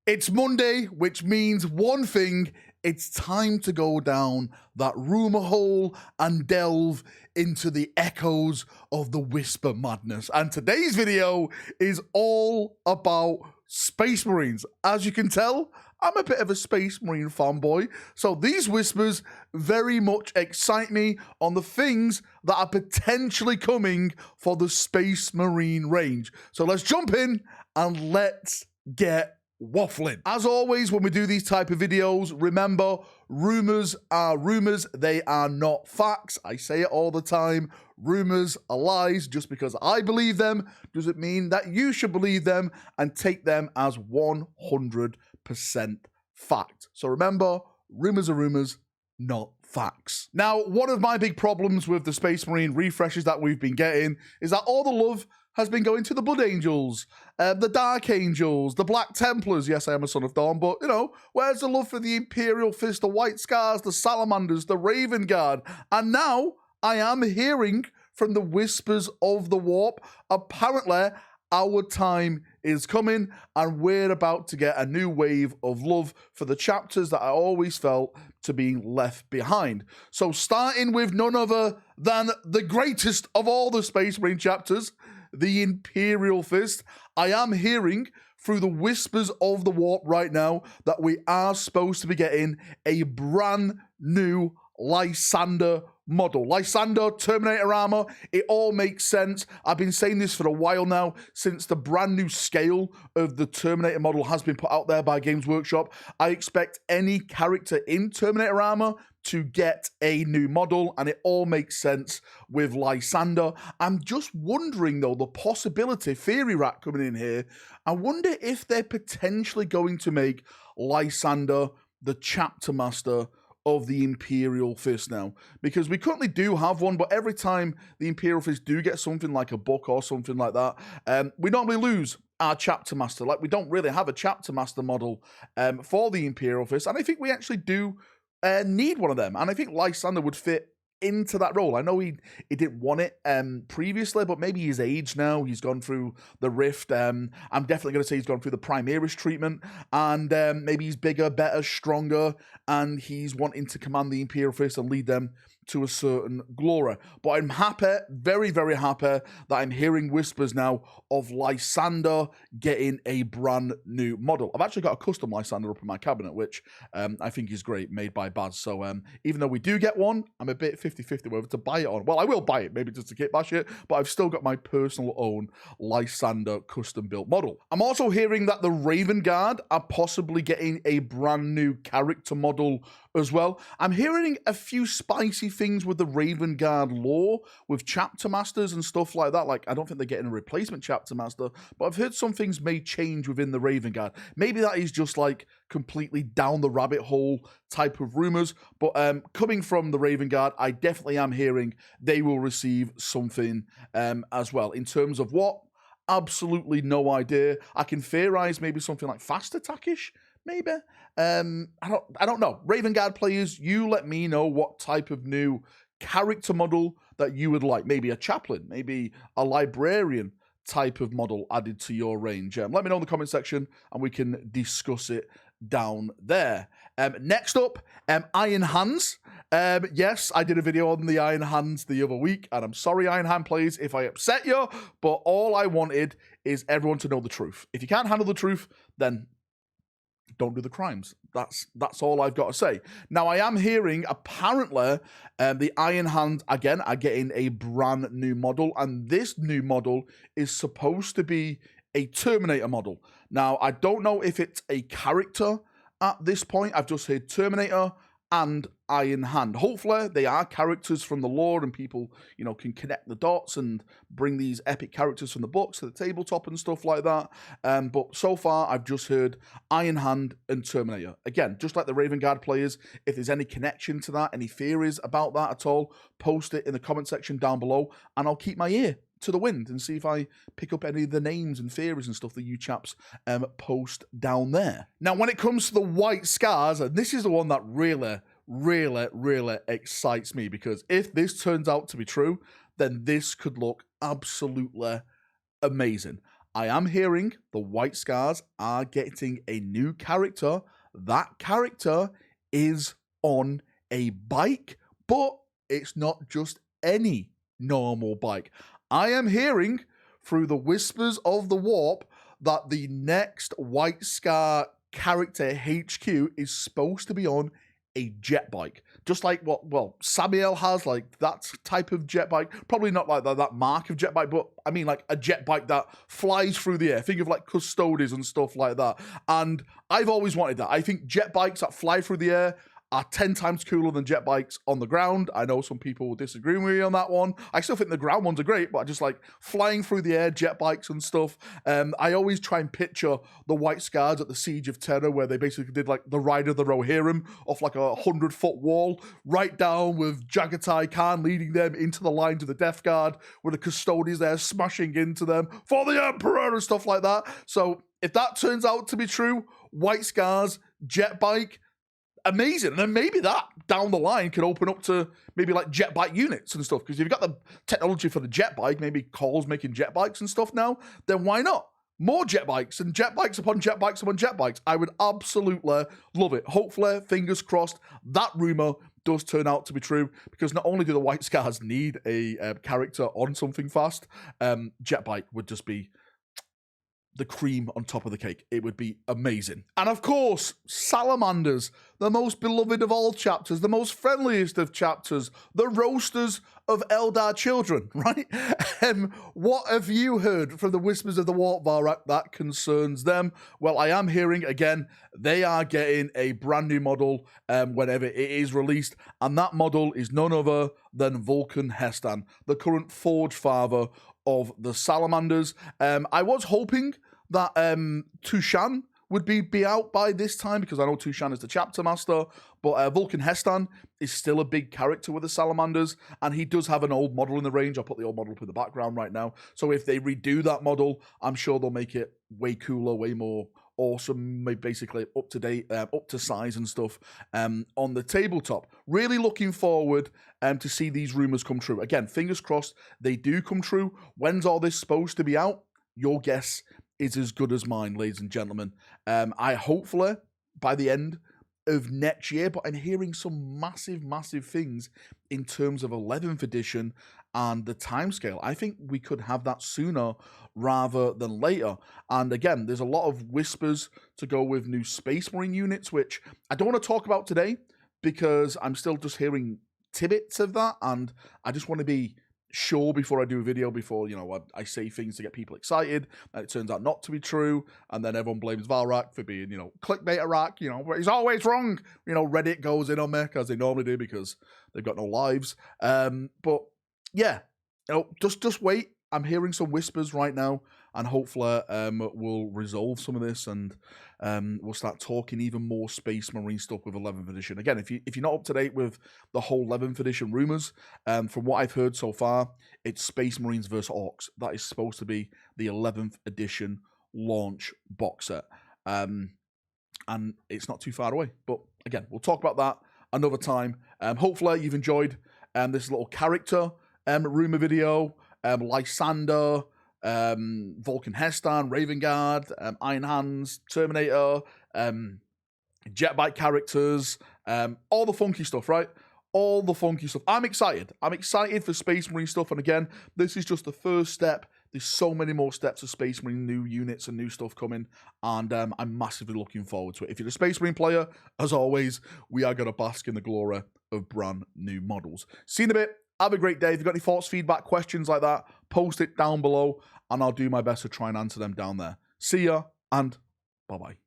It's Monday, which means one thing. It's time to go down that rumor hole and delve into the echoes of the whisper madness. And today's video is all about Space Marines. As you can tell, I'm a bit of a Space Marine fanboy, so these whispers very much excite me on the things that are potentially coming for the Space Marine range. So let's jump in and let's get waffling. As always, when we do these type of videos, remember, rumors are rumors. They are not facts. I say it all the time. Rumors are lies. Just because I believe them doesn't mean that you should believe them and take them as 100% fact. So remember, rumors are rumors, not facts. Now, one of my big problems with the Space Marine refreshes that we've been getting is that all the love has been going to the Blood Angels, the Dark Angels, the Black Templars. Yes, I am a Son of Dawn, but, you know, where's the love for the Imperial Fist, the White Scars, the Salamanders, the Ravengard? And now I am hearing from the whispers of the warp, apparently our time is coming and we're about to get a new wave of love for the chapters that I always felt to being left behind. So starting with none other than the greatest of all the Space Marine chapters, the Imperial Fist, I am hearing through the whispers of the warp right now that we are supposed to be getting a brand new Lysander model. Lysander, Terminator armor, it all makes sense. I've been saying this for a while now, since the brand new scale of the Terminator model has been put out there by Games Workshop. I expect any character in Terminator armor to get a new model, and it all makes sense with Lysander. I'm just wondering, though, the possibility, Theory Rat coming in here, I wonder if they're potentially going to make Lysander the chapter master of the Imperial Fist now, because we currently do have one, but every time the Imperial Fist do get something like a book or something like that, we normally lose our chapter master. Like, we don't really have a chapter master model for the Imperial Fist, and I think we actually do need one of them, and I think Lysander would fit into that role. I know he didn't want it previously, but maybe he's aged now. He's gone through the rift. I'm definitely going to say he's gone through the Primaris treatment, and maybe he's bigger, better, stronger, and he's wanting to command the Imperial Fist and lead them to a certain glory. But I'm happy, very, very happy that I'm hearing whispers now of Lysander getting a brand new model. I've actually got a custom Lysander up in my cabinet, which I think is great, made by Baz. So even though we do get one, I'm a bit 50-50 whether to buy it on. Well, I will buy it, maybe just to kit bash it, but I've still got my personal own Lysander custom built model. I'm also hearing that the Ravengard are possibly getting a brand new character model as well. I'm hearing a few spicy things with the Ravengard lore, with chapter masters and stuff like that. Like, I don't think they're getting a replacement chapter master, but I've heard some things may change within the Ravengard. Maybe that is just like completely down the rabbit hole type of rumors, but coming from the Ravengard, I definitely am hearing they will receive something as well. In terms of what? Absolutely no idea. I can theorize maybe something like fast attackish, maybe. I don't know. Ravengard players, you let me know what type of new character model that you would like. Maybe a chaplain, maybe a librarian type of model added to your range. Let me know in the comment section and we can discuss it down there. Next up, Iron Hands. Yes, I did a video on the Iron Hands the other week, and I'm sorry, Iron Hand players, if I upset you, but all I wanted is everyone to know the truth. If you can't handle the truth, then don't do the crimes. That's all I've got to say. Now, I am hearing, apparently, the Iron Hand, again, are getting a brand new model, and this new model is supposed to be a Terminator model. Now, I don't know if it's a character at this point. I've just heard Terminator and Iron Hand. Hopefully, they are characters from the lore and people, you know, can connect the dots and bring these epic characters from the books to the tabletop and stuff like that. But so far, I've just heard Iron Hand and Terminator. Again, just like the Ravengard players, if there's any connection to that, any theories about that at all, post it in the comment section down below, and I'll keep my ear to the wind and see if I pick up any of the names and theories and stuff that you chaps post down there. Now, when it comes to the White Scars, and this is the one that really excites me, because if this turns out to be true, then this could look absolutely amazing. I am hearing the White Scars are getting a new character. That character is on a bike, but it's not just any normal bike. I am hearing through the whispers of the warp that the next White Scar character HQ is supposed to be on a jet bike, just like what Samuel has, like that type of jet bike. Probably not like that mark of jet bike, but I mean like a jet bike that flies through the air. Think of like Custodes and stuff like that. And I've always wanted that. I think jet bikes that fly through the air are 10 times cooler than jet bikes on the ground. I know some people will disagree with me on that one. I still think the ground ones are great, but I just like flying through the air, jet bikes and stuff. I always try and picture the White Scars at the Siege of Terror, where they basically did like the Ride of the Rohirrim off like a 100-foot wall, right down with Jagatai Khan leading them into the lines of the Death Guard, with the Custodes there smashing into them for the Emperor and stuff like that. So if that turns out to be true, White Scars, jet bike, amazing. And then maybe that down the line could open up to maybe like jet bike units and stuff. Because if you've got the technology for the jet bike, maybe Cole's making jet bikes and stuff now, then why not? More jet bikes and jet bikes upon jet bikes upon jet bikes. I would absolutely love it. Hopefully, fingers crossed, that rumor does turn out to be true, because not only do the White Scars need a character on something fast, jet bike would just be the cream on top of the cake. It would be amazing. And of course, Salamanders, the most beloved of all chapters, the most friendliest of chapters, the roasters of Eldar children, right? What have you heard from the whispers of the Warp, Valrak, that concerns them? Well, I am hearing, again, they are getting a brand new model whenever it is released, and that model is none other than Vulcan Hestan, the current Forge Father of the Salamanders. I was hoping that Tushan would be out by this time, because I know Tushan is the chapter master, but Vulcan Hestan is still a big character with the Salamanders, and he does have an old model in the range. I'll put the old model up in the background right now. So if they redo that model, I'm sure they'll make it way cooler, way more awesome, basically up to date, up to size and stuff on the tabletop. Really looking forward to see these rumors come true. Again, fingers crossed they do come true. When's all this supposed to be out? Your guess is as good as mine, ladies and gentlemen. I hopefully by the end of next year, but I'm hearing some massive things in terms of 11th edition and the timescale. I think we could have that sooner rather than later. And again, there's a lot of whispers to go with new Space Marine units, which I don't want to talk about today because I'm still just hearing tidbits of that, and I just want to be sure before I do a video, before, you know, I say things to get people excited, and it turns out not to be true, and then everyone blames Valrak for being, you know, clickbait-a-rack, you know, he's always wrong. You know, Reddit goes in on me, as they normally do, because they've got no lives. But yeah, you know, just wait. I'm hearing some whispers right now, and hopefully we'll resolve some of this, and we'll start talking even more Space Marine stuff with 11th edition. Again, if you're not up to date with the whole 11th edition rumors, from what I've heard so far, it's Space Marines versus Orcs. That is supposed to be the 11th edition launch box set, and it's not too far away. But again, we'll talk about that another time. Hopefully you've enjoyed this little character rumor video. Lysander, Vulcan Hestan, Ravengard, Iron Hands, Terminator, Jetbike characters, all the funky stuff, right? All the funky stuff. I'm excited. I'm excited for Space Marine stuff. And again, this is just the first step. There's so many more steps of Space Marine, new units and new stuff coming. And I'm massively looking forward to it. If you're a Space Marine player, as always, we are going to bask in the glory of brand new models. See you in a bit. Have a great day. If you've got any thoughts, feedback, questions like that, post it down below, and I'll do my best to try and answer them down there. See ya, and bye-bye.